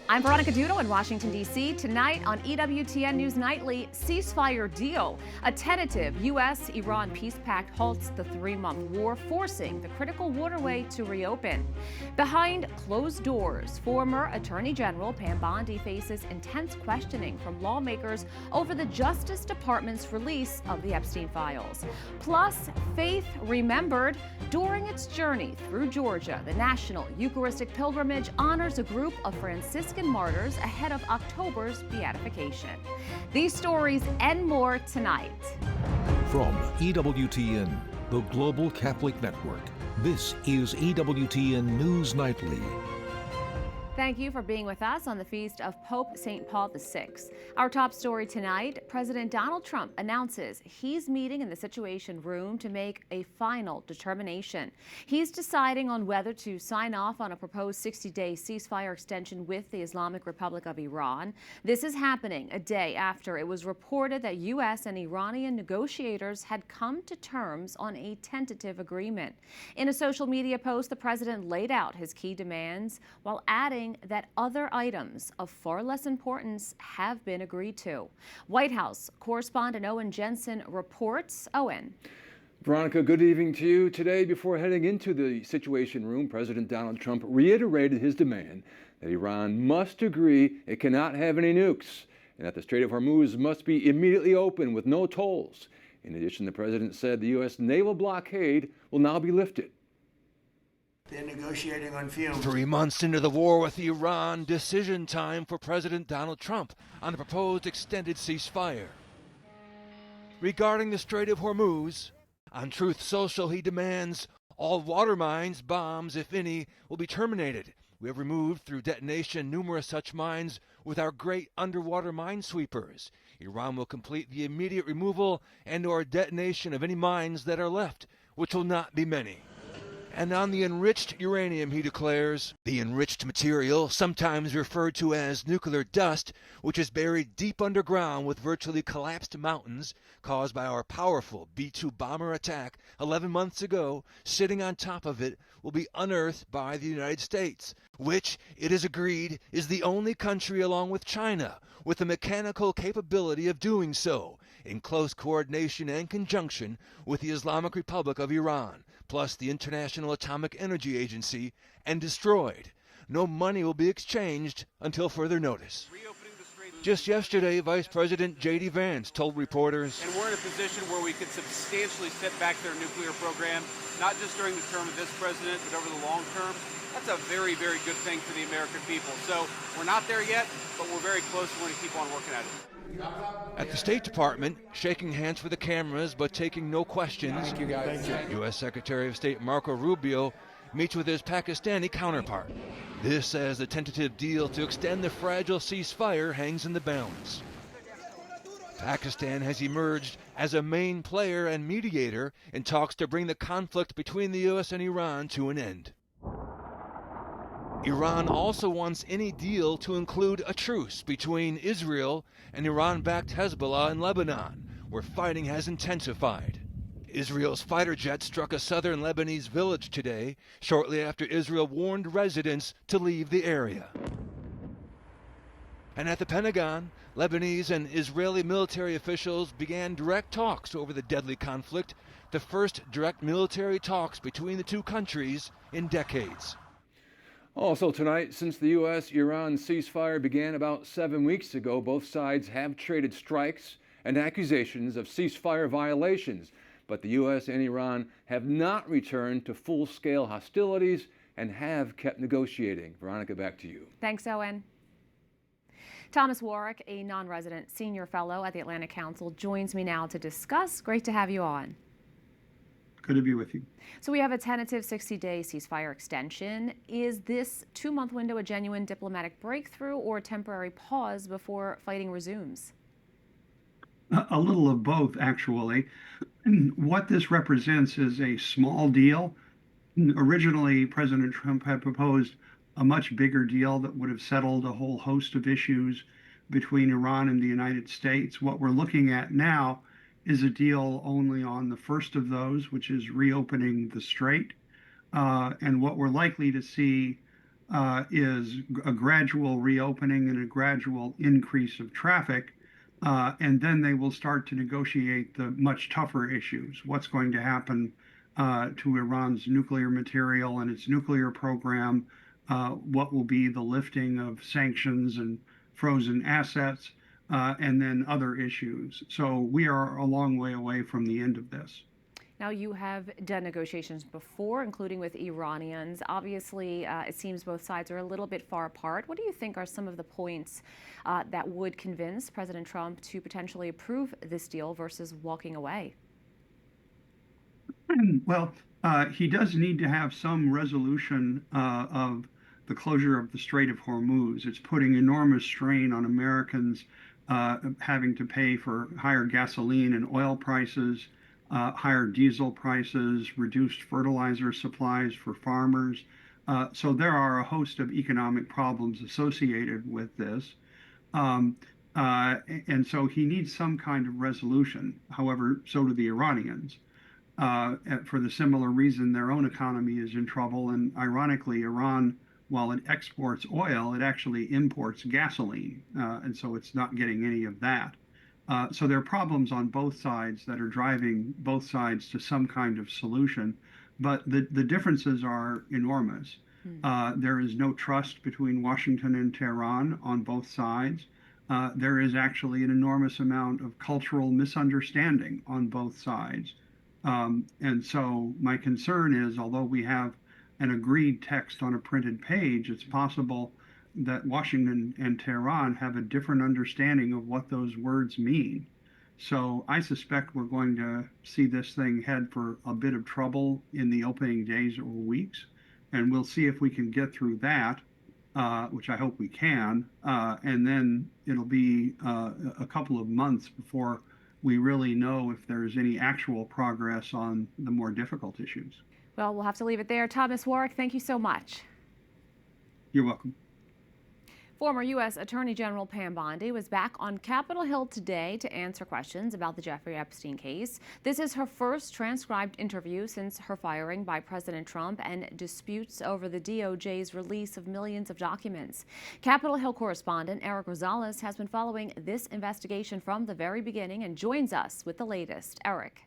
I'm Veronica Dudo in Washington, D.C. Tonight on EWTN News Nightly, ceasefire deal. A tentative U.S.-Iran peace pact halts the three-month war, forcing the critical waterway to reopen. Behind closed doors, former Attorney General Pam Bondi faces intense questioning from lawmakers over the Justice Department's release of the Epstein files. Plus, faith remembered. During its journey through Georgia, the National Eucharistic Pilgrimage honors a group of Franciscan Martyrs ahead of October's Beatification. These stories and more tonight. From EWTN, the Global Catholic Network, this is EWTN News Nightly. Thank you for being with us on the feast of Pope St. Paul VI. Our top story tonight, President Donald Trump announces he's meeting in the Situation Room to make a final determination. He's deciding on whether to sign off on a proposed 60-day ceasefire extension with the Islamic Republic of Iran. This is happening a day after it was reported that U.S. and Iranian negotiators had come to terms on a tentative agreement. In a social media post, the president laid out his key demands while adding that other items of far less importance have been agreed to. White House correspondent Owen Jensen reports. Owen. Veronica, good evening to you. Today, before heading into the Situation Room, President Donald Trump reiterated his demand that Iran must agree it cannot have any nukes and that the Strait of Hormuz must be immediately open with no tolls. In addition, the president said the U.S. naval blockade will now be lifted. They're negotiating on fumes. 3 months into the war with Iran, decision time for President Donald Trump on the proposed extended ceasefire. Regarding the Strait of Hormuz, on Truth Social he demands all water mines, bombs, if any, will be terminated. We have removed through detonation numerous such mines with our great underwater minesweepers. Iran will complete the immediate removal and/or detonation of any mines that are left, which will not be many. And on the enriched uranium, he declares, the enriched material, sometimes referred to as nuclear dust, which is buried deep underground with virtually collapsed mountains caused by our powerful B-2 bomber attack 11 months ago, sitting on top of it, will be unearthed by the United States, which, it is agreed, is the only country along with China with the mechanical capability of doing so, in close coordination and conjunction with the Islamic Republic of Iran, plus the International Atomic Energy Agency, and destroyed. No money will be exchanged until further notice. Just yesterday, Vice President J.D. Vance told reporters, and we're in a position where we could substantially set back their nuclear program, not just during the term of this president, but over the long term. That's a very, very good thing for the American people. So we're not there yet, but we're very close. We want to keep on working at it. At the State Department, shaking hands for the cameras but taking no questions, Thank you, guys. U.S. Secretary of State Marco Rubio meets with his Pakistani counterpart. This as the tentative deal to extend the fragile ceasefire hangs in the balance. Pakistan has emerged as a main player and mediator in talks to bring the conflict between the U.S. and Iran to an end. Iran also wants any deal to include a truce between Israel and Iran-backed Hezbollah in Lebanon, where fighting has intensified. Israel's fighter jet struck a southern Lebanese village today, shortly after Israel warned residents to leave the area. And at the Pentagon, Lebanese and Israeli military officials began direct talks over the deadly conflict, the first direct military talks between the two countries in decades. Also tonight, since the U.S.-Iran ceasefire began about 7 weeks ago, both sides have traded strikes and accusations of ceasefire violations. But the U.S. and Iran have not returned to full-scale hostilities and have kept negotiating. Veronica, back to you. Thanks, Owen. Thomas Warwick, a non-resident senior fellow at the Atlantic Council, joins me now to discuss. Great to have you on. Good to be with you. So we have a tentative 60-day ceasefire extension. Is this 2-month window a genuine diplomatic breakthrough or a temporary pause before fighting resumes? A little of both, actually. What this represents is a small deal. Originally, President Trump had proposed a much bigger deal that would have settled a whole host of issues between Iran and the United States. What we're looking at now is a deal only on the first of those, which is reopening the strait. And what we're likely to see is a gradual reopening and a gradual increase of traffic. And then they will start to negotiate the much tougher issues. What's going to happen to Iran's nuclear material and its nuclear program? What will be the lifting of sanctions and frozen assets, and then other issues. So we are a long way away from the end of this. Now, you have done negotiations before, including with Iranians. Obviously, it seems both sides are a little bit far apart. What do you think are some of the points that would convince President Trump to potentially approve this deal versus walking away? Well, he does need to have some resolution of the closure of the Strait of Hormuz. It's putting enormous strain on Americans having to pay for higher gasoline and oil prices, higher diesel prices, reduced fertilizer supplies for farmers. So there are a host of economic problems associated with this. And so he needs some kind of resolution. However, so do the Iranians. For the similar reason, their own economy is in trouble. And ironically, Iran, while it exports oil, it actually imports gasoline. And so it's not getting any of that. So there are problems on both sides that are driving both sides to some kind of solution. But the differences are enormous. There is no trust between Washington and Tehran on both sides. There is actually an enormous amount of cultural misunderstanding on both sides. And so my concern is, although we have an agreed text on a printed page, it's possible that Washington and Tehran have a different understanding of what those words mean. So I suspect we're going to see this thing head for a bit of trouble in the opening days or weeks. And we'll see if we can get through that, which I hope we can. And then it'll be a couple of months before we really know if there's any actual progress on the more difficult issues. Well, we'll have to leave it there. Thomas Warwick, thank you so much. You're welcome. Former U.S. Attorney General Pam Bondi was back on Capitol Hill today to answer questions about the Jeffrey Epstein case. This is her first transcribed interview since her firing by President Trump and disputes over the DOJ's release of millions of documents. Capitol Hill correspondent Eric Rosales has been following this investigation from the very beginning and joins us with the latest. Eric.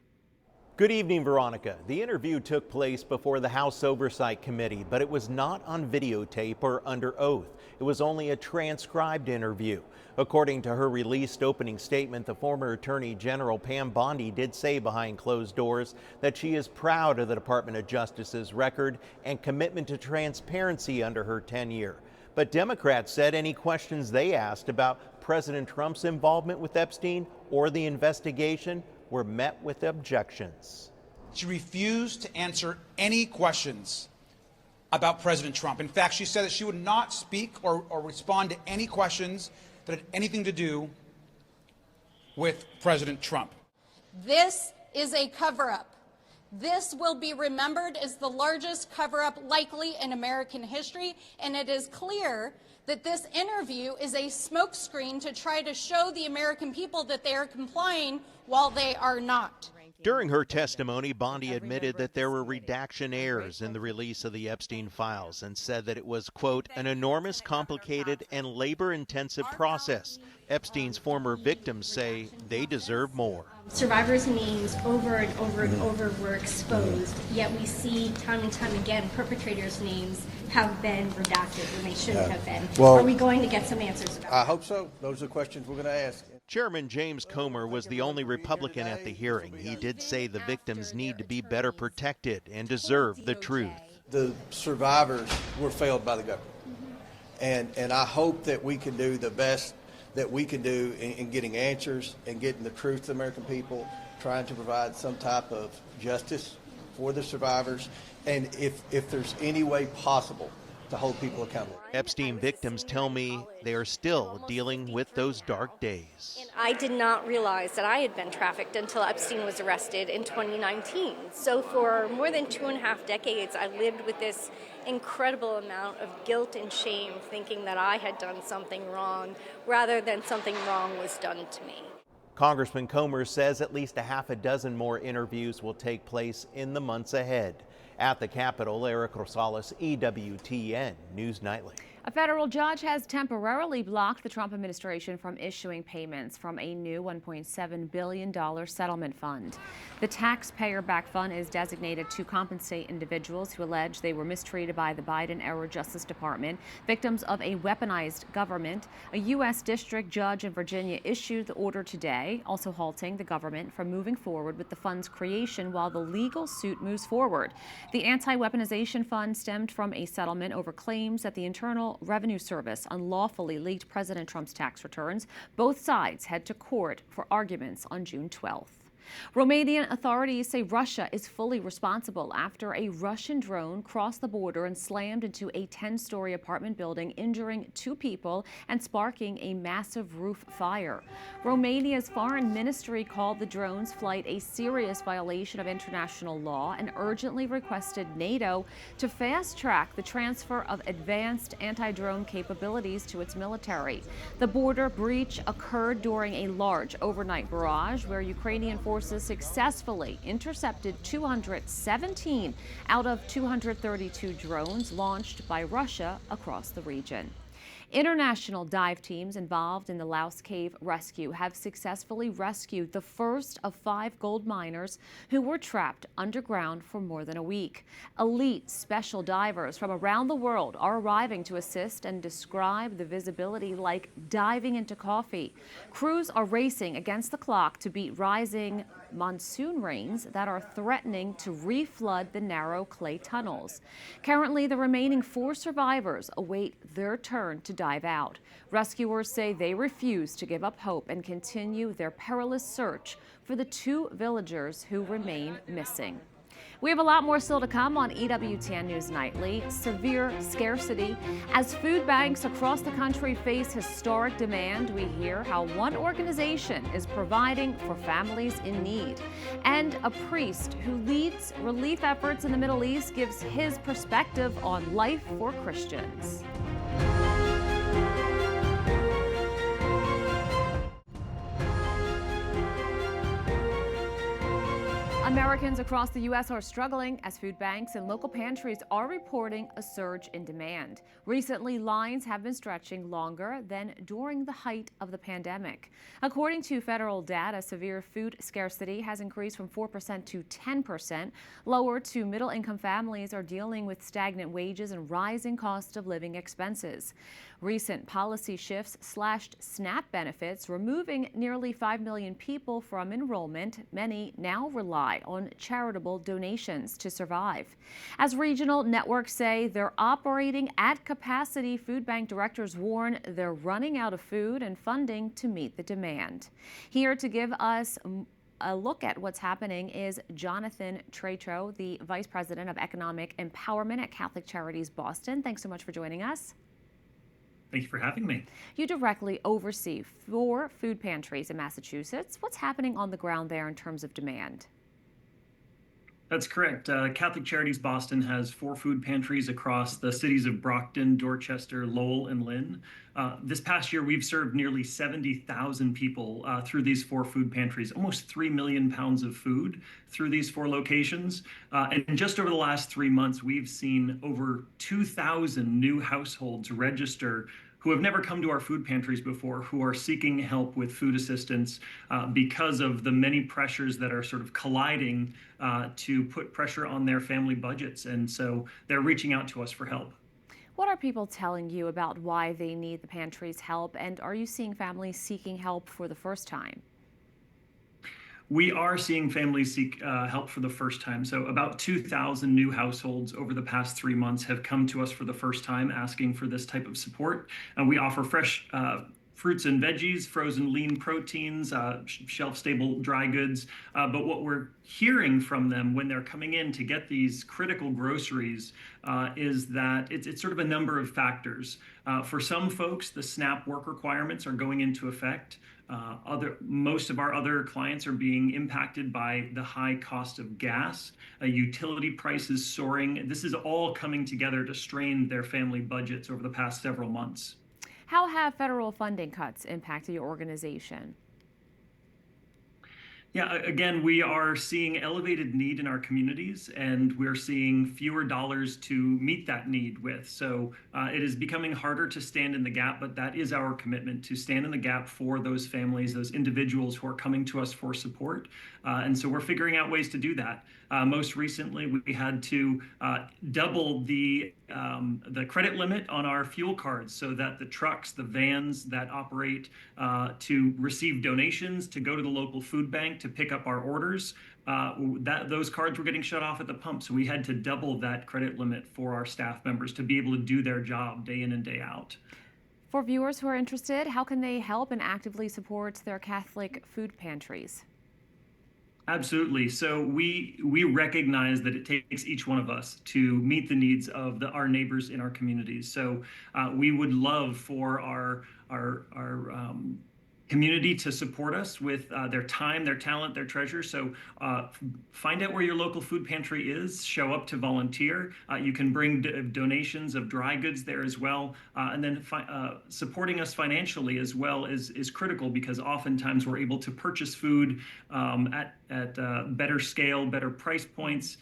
Good evening, Veronica. The interview took place before the House Oversight Committee, but it was not on videotape or under oath. It was only a transcribed interview. According to her released opening statement, the former Attorney General Pam Bondi did say behind closed doors that she is proud of the Department of Justice's record and commitment to transparency under her tenure. But Democrats said any questions they asked about President Trump's involvement with Epstein or the investigation were met with objections. She refused to answer any questions about President Trump. In fact, she said that she would not speak or respond to any questions that had anything to do with President Trump. This is a cover-up. This will be remembered as the largest cover-up likely in American history, and it is clear that this interview is a smokescreen to try to show the American people that they are complying while they are not. During her testimony, Bondi admitted that there were redaction errors in the release of the Epstein files and said that it was, quote, an enormous, complicated, and labor-intensive process. Epstein's former victims say they deserve more. Survivors' names over and over and over were exposed, yet we see time and time again perpetrators' names have been redacted when they shouldn't have been. Well, are we going to get some answers about that? I hope so. Those are the questions we're going to ask. Chairman James Comer was the only Republican at the hearing. He did say the victims need to be better protected and deserve the truth. The survivors were failed by the government. And I hope that we can do the best that we can do in getting answers and getting the truth to the American people, trying to provide some type of justice for the survivors, and if there's any way possible to hold people accountable. Epstein victims tell me they are still dealing with those dark days. And I did not realize that I had been trafficked until Epstein was arrested in 2019. So for more than 2.5 decades, I lived with this incredible amount of guilt and shame, thinking that I had done something wrong rather than something wrong was done to me. Congressman Comer says at least a half a dozen more interviews will take place in the months ahead. At the Capitol, Eric Rosales, EWTN News Nightly. A federal judge has temporarily blocked the Trump administration from issuing payments from a new $1.7 billion settlement fund. The taxpayer-backed fund is designated to compensate individuals who allege they were mistreated by the Biden-era Justice Department, victims of a weaponized government. A U.S. district judge in Virginia issued the order today, also halting the government from moving forward with the fund's creation while the legal suit moves forward. The anti-weaponization fund stemmed from a settlement over claims that the Internal Revenue Service unlawfully leaked President Trump's tax returns. Both sides head to court for arguments on June 12th. Romanian authorities say Russia is fully responsible after a Russian drone crossed the border and slammed into a 10-story apartment building, injuring 2 people and sparking a massive roof fire. Romania's foreign ministry called the drone's flight a serious violation of international law and urgently requested NATO to fast-track the transfer of advanced anti-drone capabilities to its military. The border breach occurred during a large overnight barrage where Ukrainian forces successfully intercepted 217 out of 232 drones launched by Russia across the region. International dive teams involved in the Laos Cave rescue have successfully rescued the first of 5 gold miners who were trapped underground for more than a week. Elite special divers from around the world are arriving to assist and describe the visibility like diving into coffee. Crews are racing against the clock to beat rising monsoon rains that are threatening to reflood the narrow clay tunnels. Currently, the remaining 4 survivors await their turn to dive out. Rescuers say they refuse to give up hope and continue their perilous search for the 2 villagers who remain missing. We have a lot more still to come on EWTN News Nightly. Severe scarcity. As food banks across the country face historic demand, we hear how one organization is providing for families in need. And a priest who leads relief efforts in the Middle East gives his perspective on life for Christians. Americans across the U.S. are struggling as food banks and local pantries are reporting a surge in demand. Recently, lines have been stretching longer than during the height of the pandemic. According to federal data, severe food scarcity has increased from 4% to 10%. Lower to middle-income families are dealing with stagnant wages and rising cost of living expenses. Recent policy shifts slashed SNAP benefits, removing nearly 5 million people from enrollment. Many now rely on charitable donations to survive. As regional networks say they're operating at capacity, food bank directors warn they're running out of food and funding to meet the demand. Here to give us a look at what's happening is Jonathan Tretro, the Vice President of Economic Empowerment at Catholic Charities Boston. Thanks so much for joining us. Thank you for having me. You directly oversee 4 food pantries in Massachusetts. What's happening on the ground there in terms of demand? That's correct. Catholic Charities Boston has 4 food pantries across the cities of Brockton, Dorchester, Lowell, and Lynn. This past year, we've served nearly 70,000 people through these 4 food pantries, almost 3 million pounds of food through these 4 locations. And just over the last 3 months, we've seen over 2,000 new households register who have never come to our food pantries before, who are seeking help with food assistance because of the many pressures that are sort of colliding to put pressure on their family budgets. And so they're reaching out to us for help. What are people telling you about why they need the pantry's help? And are you seeing families seeking help for the first time? We are seeing families seek help for the first time. So about 2,000 new households over the past 3 months have come to us for the first time asking for this type of support. We offer fresh fruits and veggies, frozen lean proteins, shelf-stable dry goods. But what we're hearing from them when they're coming in to get these critical groceries is that it's sort of a number of factors. For some folks, the SNAP work requirements are going into effect. Most of our other clients are being impacted by the high cost of gas, utility prices soaring. This is all coming together to strain their family budgets over the past several months. How have federal funding cuts impacted your organization? Yeah, again, we are seeing elevated need in our communities, and we're seeing fewer dollars to meet that need with. So it is becoming harder to stand in the gap, but that is our commitment, to stand in the gap for those families, those individuals who are coming to us for support. And so we're figuring out ways to do that. Most recently, we had to double the credit limit on our fuel cards so that the trucks, the vans that operate to receive donations, to go to the local food bank, to pick up our orders, those cards were getting shut off at the pump. So we had to double that credit limit for our staff members to be able to do their job day in and day out. For viewers who are interested, how can they help and actively support their Catholic food pantries? Absolutely. So we recognize that it takes each one of us to meet the needs of our neighbors in our communities. So we would love for our community to support us with their time, their talent, their treasure. So find out where your local food pantry is, show up to volunteer. You can bring donations of dry goods there as well. And then supporting us financially as well is critical, because oftentimes we're able to purchase food at better scale, better price points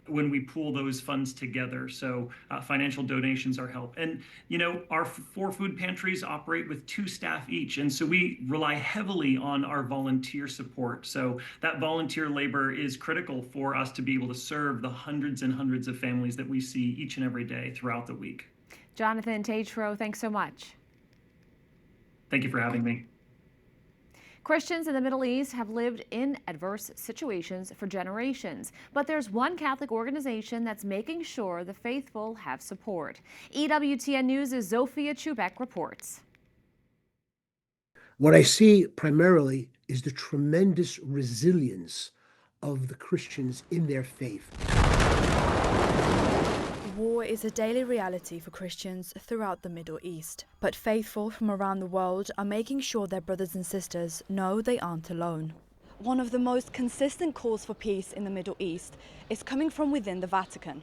when we pool those funds together. So financial donations are help. And, you know, our 4 food pantries operate with 2 staff each. And so we rely heavily on our volunteer support. So that volunteer labor is critical for us to be able to serve the hundreds and hundreds of families that we see each and every day throughout the week. Jonathan Tatro, thanks so much. Thank you for having me. Christians in the Middle East have lived in adverse situations for generations, but there's one Catholic organization that's making sure the faithful have support. EWTN News' Zofia Chubek reports. What I see primarily is the tremendous resilience of the Christians in their faith. War is a daily reality for Christians throughout the Middle East, but faithful from around the world are making sure their brothers and sisters know they aren't alone. One of the most consistent calls for peace in the Middle East is coming from within the Vatican.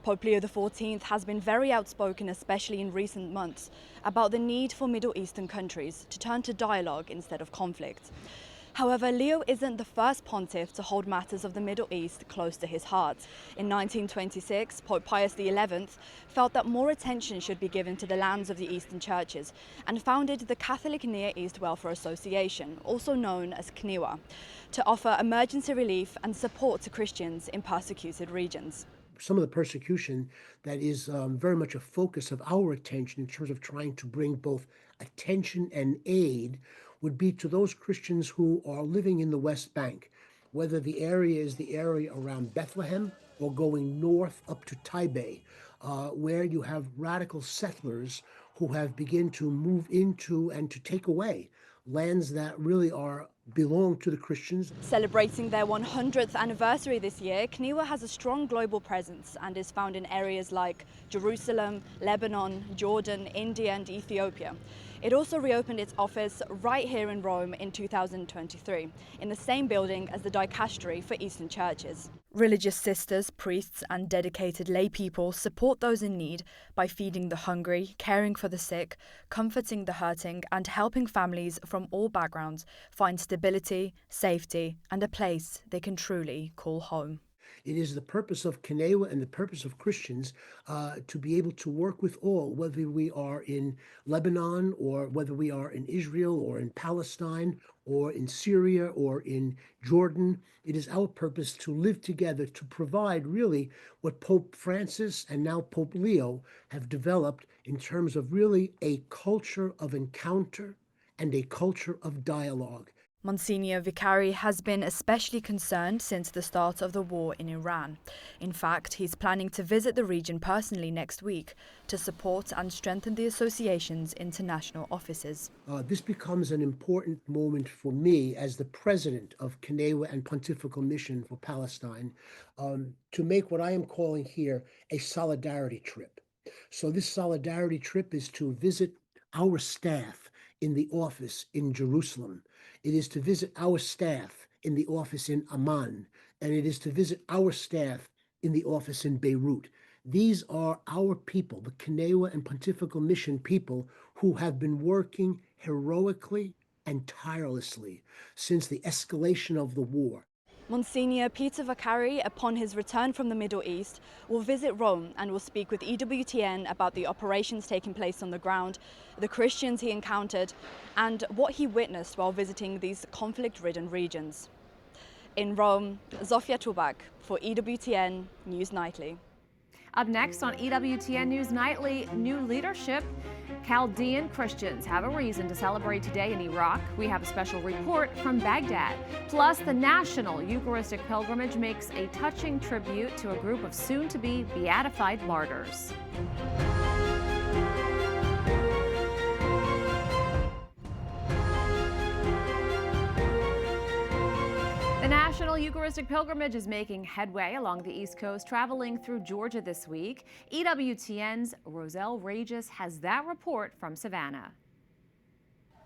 Pope Leo XIV has been very outspoken, especially in recent months, about the need for Middle Eastern countries to turn to dialogue instead of conflict. However, Leo isn't the first pontiff to hold matters of the Middle East close to his heart. In 1926, Pope Pius XI felt that more attention should be given to the lands of the Eastern churches and founded the Catholic Near East Welfare Association, also known as CNEWA, to offer emergency relief and support to Christians in persecuted regions. Some of the persecution that is very much a focus of our attention in terms of trying to bring both attention and aid would be to those Christians who are living in the West Bank, whether the area is the area around Bethlehem or going north up to Taibe, where you have radical settlers who have begun to move into and to take away lands that really belong to the Christians. Celebrating their 100th anniversary this year, CNEWA has a strong global presence and is found in areas like Jerusalem, Lebanon, Jordan, India and Ethiopia. It also reopened its office right here in Rome in 2023, in the same building as the Dicastery for Eastern churches. Religious sisters, priests and dedicated lay people support those in need by feeding the hungry, caring for the sick, comforting the hurting and helping families from all backgrounds find stability, safety and a place they can truly call home. It is the purpose of CNEWA and the purpose of Christians to be able to work with all, whether we are in Lebanon or whether we are in Israel or in Palestine or in Syria or in Jordan. It is our purpose to live together to provide really what Pope Francis and now Pope Leo have developed in terms of really a culture of encounter and a culture of dialogue. Monsignor Vicari has been especially concerned since the start of the war in Iran. In fact, he's planning to visit the region personally next week to support and strengthen the association's international offices. This becomes an important moment for me as the president of CNEWA and Pontifical Mission for Palestine to make what I am calling here a solidarity trip. So this solidarity trip is to visit our staff in the office in Jerusalem. It is to visit our staff in the office in Amman, and it is to visit our staff in the office in Beirut. These are our people, the CNEWA and Pontifical Mission people, who have been working heroically and tirelessly since the escalation of the war. Monsignor Peter Vaccari, upon his return from the Middle East, will visit Rome and will speak with EWTN about the operations taking place on the ground, the Christians he encountered, and what he witnessed while visiting these conflict-ridden regions. In Rome, Zofia Tubak for EWTN News Nightly. Up next on EWTN News Nightly, new leadership. Chaldean Christians have a reason to celebrate today in Iraq. We have a special report from Baghdad. Plus, the National Eucharistic Pilgrimage makes a touching tribute to a group of soon-to-be beatified martyrs. The National Eucharistic Pilgrimage is making headway along the East Coast, traveling through Georgia this week. EWTN's Roselle Regis has that report from Savannah.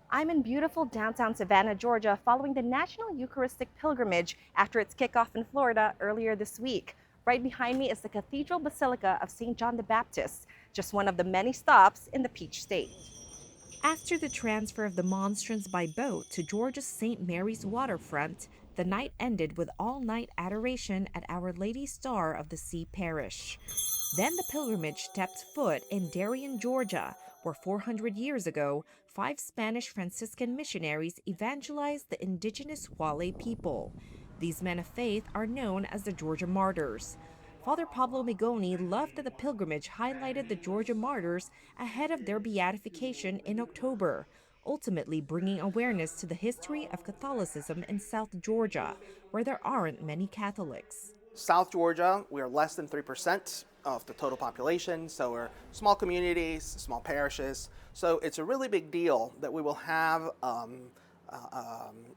I'm in beautiful downtown Savannah, Georgia, following the National Eucharistic Pilgrimage after its kickoff in Florida earlier this week. Right behind me is the Cathedral Basilica of St. John the Baptist, just one of the many stops in the Peach State. After the transfer of the monstrance by boat to Georgia's St. Mary's waterfront, the night ended with all-night adoration at Our Lady Star of the Sea Parish. Then the pilgrimage stepped foot in Darien, Georgia, where 400 years ago, 5 Spanish Franciscan missionaries evangelized the indigenous Wale people. These men of faith are known as the Georgia Martyrs. Father Pablo Migoni loved that the pilgrimage highlighted the Georgia Martyrs ahead of their beatification in October, ultimately bringing awareness to the history of Catholicism in South Georgia, where there aren't many Catholics. South Georgia, we are less than 3% of the total population, so we're small communities, small parishes. So it's a really big deal that we will have a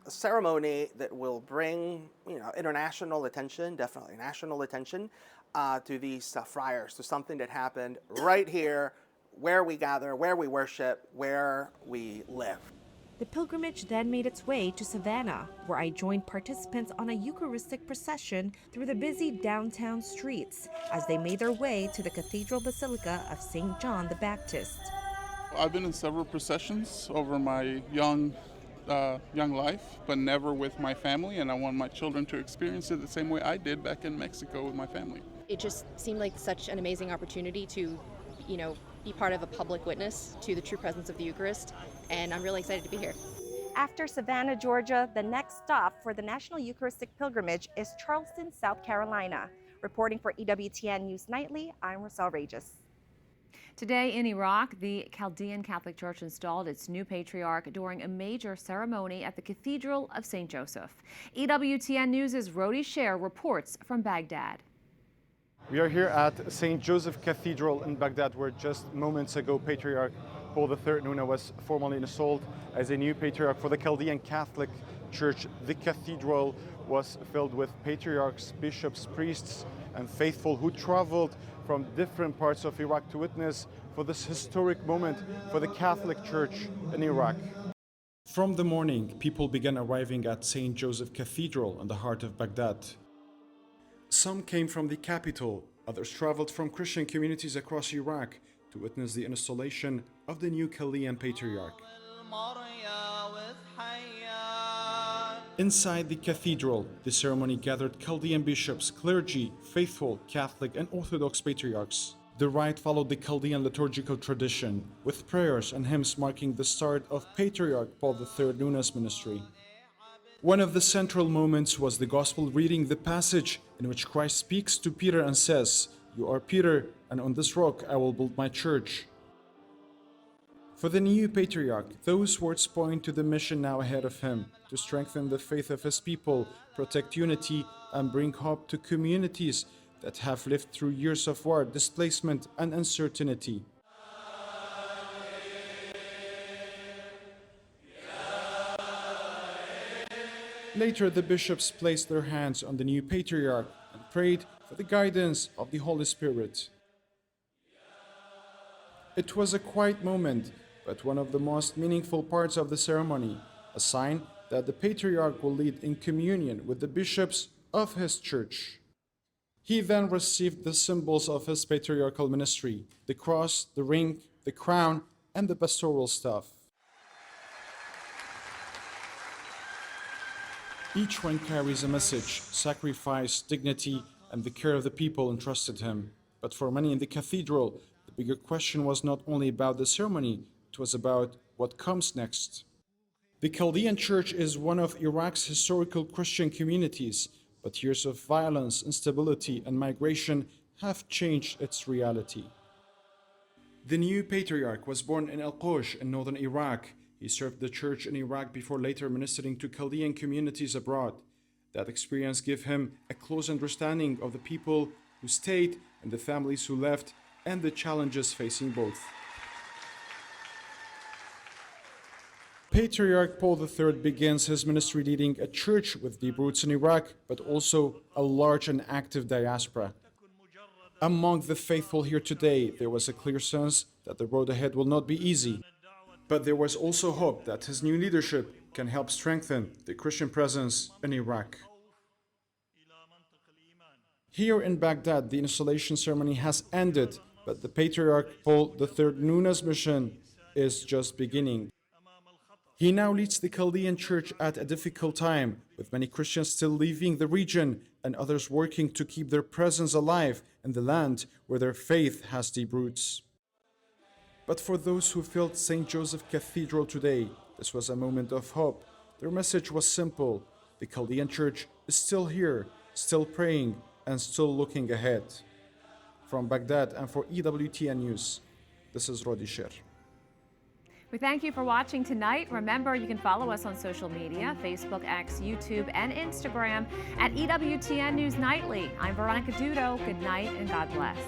ceremony that will bring, international attention, definitely national attention, to these friars, to something that happened right here, where we gather, where we worship, where we live. The pilgrimage then made its way to Savannah, where I joined participants on a Eucharistic procession through the busy downtown streets as they made their way to the Cathedral Basilica of St. John the Baptist. I've been in several processions over my young life, but never with my family, and I want my children to experience it the same way I did back in Mexico with my family. It just seemed like such an amazing opportunity to, be part of a public witness to the true presence of the Eucharist, and I'm really excited to be here. After Savannah, Georgia, the next stop for the National Eucharistic Pilgrimage is Charleston, South Carolina. Reporting for EWTN News Nightly, I'm Roselle Regis. Today in Iraq, the Chaldean Catholic Church installed its new patriarch during a major ceremony at the Cathedral of St. Joseph. EWTN News' Rodi Sher reports from Baghdad. We are here at St. Joseph Cathedral in Baghdad, where just moments ago Patriarch Paul III Nuna was formally installed as a new patriarch for the Chaldean Catholic Church. The cathedral was filled with patriarchs, bishops, priests, and faithful who traveled from different parts of Iraq to witness for this historic moment for the Catholic Church in Iraq. From the morning, people began arriving at St. Joseph Cathedral in the heart of Baghdad. Some came from the capital, others traveled from Christian communities across Iraq to witness the installation of the new Chaldean Patriarch. Inside the cathedral, the ceremony gathered Chaldean bishops, clergy, faithful, Catholic and Orthodox patriarchs. The rite followed the Chaldean liturgical tradition, with prayers and hymns marking the start of Patriarch Paul III Nuna's ministry. One of the central moments was the Gospel reading, the passage in which Christ speaks to Peter and says, "You are Peter, and on this rock I will build my church." For the new Patriarch, those words point to the mission now ahead of him, to strengthen the faith of his people, protect unity, and bring hope to communities that have lived through years of war, displacement, and uncertainty. Later, the bishops placed their hands on the new Patriarch and prayed for the guidance of the Holy Spirit. It was a quiet moment, but one of the most meaningful parts of the ceremony, a sign that the Patriarch will lead in communion with the bishops of his church. He then received the symbols of his patriarchal ministry, the cross, the ring, the crown, and the pastoral staff. Each one carries a message: sacrifice, dignity, and the care of the people entrusted him. But for many in the cathedral, the bigger question was not only about the ceremony, it was about what comes next. The Chaldean Church is one of Iraq's historical Christian communities, but years of violence, instability, and migration have changed its reality. The new Patriarch was born in Al-Qosh in northern Iraq. He served the church in Iraq before later ministering to Chaldean communities abroad. That experience gave him a close understanding of the people who stayed and the families who left, and the challenges facing both. Patriarch Paul III begins his ministry leading a church with deep roots in Iraq, but also a large and active diaspora. Among the faithful here today, there was a clear sense that the road ahead will not be easy. But there was also hope that his new leadership can help strengthen the Christian presence in Iraq. Here in Baghdad, the installation ceremony has ended, but the Patriarch Paul III Nuna's mission is just beginning. He now leads the Chaldean Church at a difficult time, with many Christians still leaving the region and others working to keep their presence alive in the land where their faith has deep roots. But for those who filled St. Joseph Cathedral today, this was a moment of hope. Their message was simple: the Chaldean Church is still here, still praying, and still looking ahead. From Baghdad and for EWTN News, this is Rodi Sher. We thank you for watching tonight. Remember, you can follow us on social media, Facebook, X, YouTube, and Instagram at EWTN News Nightly. I'm Veronica Dudo. Good night and God bless.